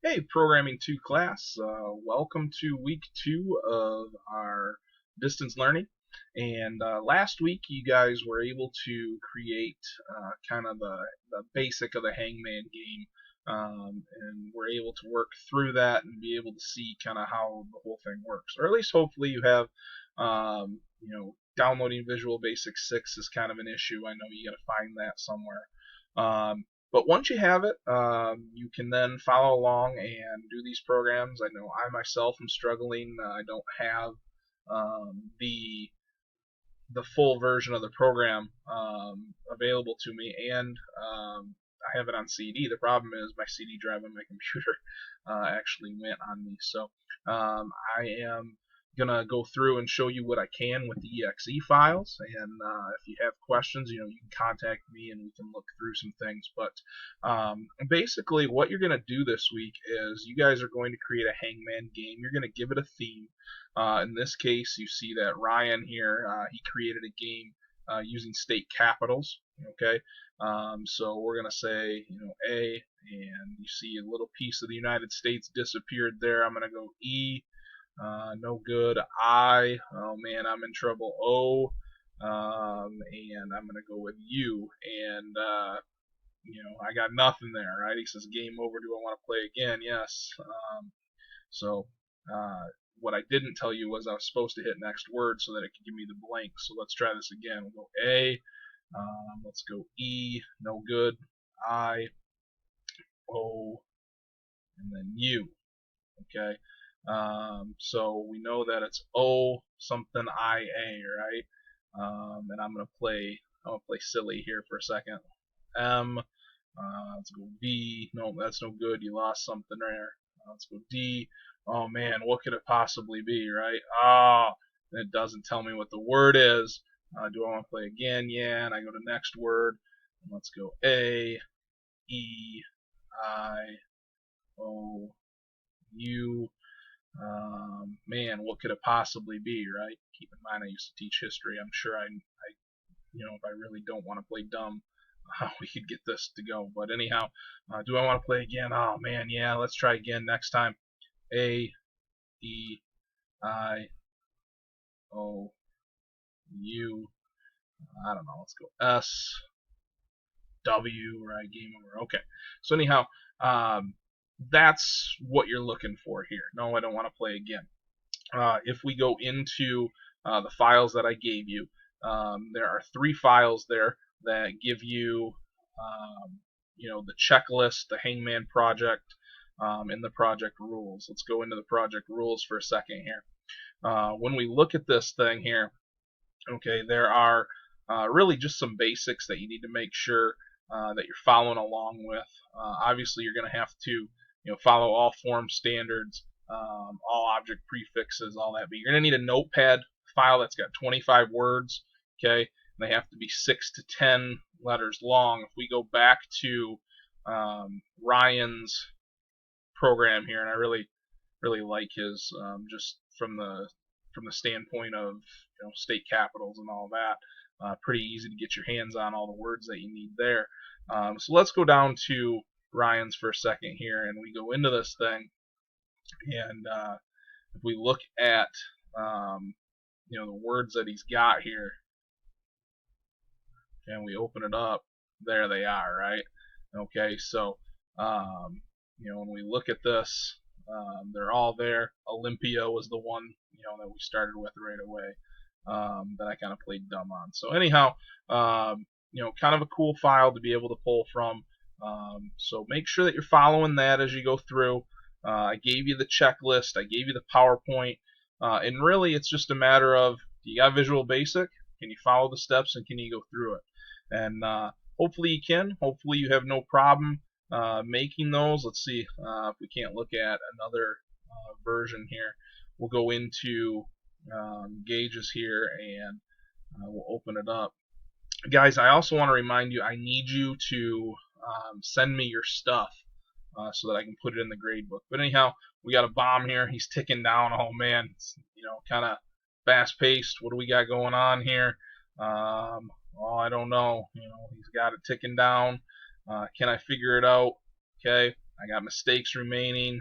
Hey, Programming 2 class. Welcome to week 2 of our distance learning. And last week, you guys were able to create kind of the basic of the Hangman game. And were able to work through that and be able to see kind of how the whole thing works. Or at least hopefully you have, downloading Visual Basic 6 is kind of an issue. I know you got to find that somewhere. But once you have it, you can then follow along and do these programs. I know I myself am struggling. I don't have the full version of the program available to me, and I have it on CD. The problem is my CD drive on my computer actually went on me. So I am gonna go through and show you what I can with the exe files, and if you have questions, you can contact me and we can look through some things. But basically, what you're gonna do this week is you guys are going to create a Hangman game. You're gonna give it a theme. In this case, you see that Ryan here, he created a game using state capitals. Okay, so we're gonna say, A, and you see a little piece of the United States disappeared there. I'm gonna go E, no good. I, oh man, I'm in trouble. O, and I'm gonna go with U, and I got nothing there, right? He says game over. Do I want to play again? Yes. So uh, what I didn't tell you was I was supposed to hit next word so that it could give me the blank. So let's try this again. We'll go A. Let's go E. No good. I. O. And then U. Okay. So we know that it's O something I A, right? And I'm gonna play silly here for a second. M. Let's go B. No, that's no good. You lost something there. Let's go D. Oh man, what could it possibly be, right? Ah, it doesn't tell me what the word is. Do I want to play again? Yeah, and I go to next word. And let's go A, E, I, O, U. Man, what could it possibly be, right? Keep in mind, I used to teach history. I'm sure if I really don't want to play dumb, we could get this to go. But anyhow, do I want to play again? Oh man, yeah, let's try again next time. A, E, I, O, U. I don't know. Let's go S, W. Right, game over. Okay. So anyhow, um, that's what you're looking for here. No, I don't want to play again. If we go into the files that I gave you, there are 3 files there that give you, the checklist, the Hangman project, and the project rules. Let's go into the project rules for a second here. When we look at this thing here, okay, there are really just some basics that you need to make sure that you're following along with. Obviously, you're going to have to follow all form standards, all object prefixes, all that. But you're going to need a notepad file that's got 25 words, okay? And they have to be 6 to 10 letters long. If we go back to Ryan's program here, and I really like his, just from the standpoint of state capitals and all that. Pretty easy to get your hands on all the words that you need there. So let's go down to Ryan's for a second here, and we go into this thing, and if we look at the words that he's got here, and we open it up, there they are, right? Okay, so when we look at this, they're all there. Olympia was the one that we started with right away, that I kind of played dumb on. So anyhow, kind of a cool file to be able to pull from. So make sure that you're following that as you go through. I gave you the checklist. I gave you the PowerPoint. And really, it's just a matter of, do you got Visual Basic? Can you follow the steps and can you go through it? And hopefully you can. Hopefully you have no problem making those. Let's see if we can't look at another version here. We'll go into gauges here and we'll open it up. Guys, I also want to remind you, I need you to send me your stuff so that I can put it in the grade book. But anyhow, we got a bomb here. He's ticking down. Oh man, it's, kind of fast paced. What do we got going on here? Oh, I don't know. He's got it ticking down. Can I figure it out? Okay. I got mistakes remaining.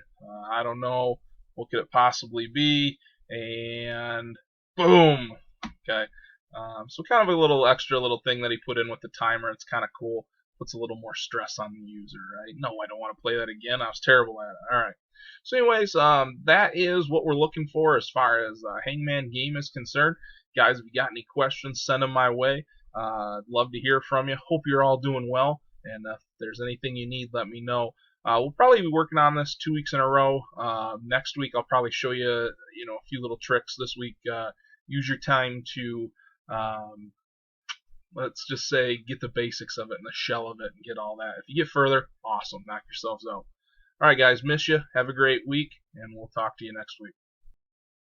I don't know. What could it possibly be? And boom. Okay. So kind of a little extra little thing that he put in with the timer. It's kind of cool. Puts a little more stress on the user, right? No, I don't want to play that again. I was terrible at it. All right. So, anyways, that is what we're looking for as far as Hangman game is concerned. Guys, if you got any questions, send them my way. I'd love to hear from you. Hope you're all doing well. And if there's anything you need, let me know. We'll probably be working on this 2 weeks in a row. Next week, I'll probably show you, a few little tricks. This week, use your time to, let's just say, get the basics of it and the shell of it and get all that. If you get further, awesome. Knock yourselves out. All right, guys, miss you. Have a great week, and we'll talk to you next week.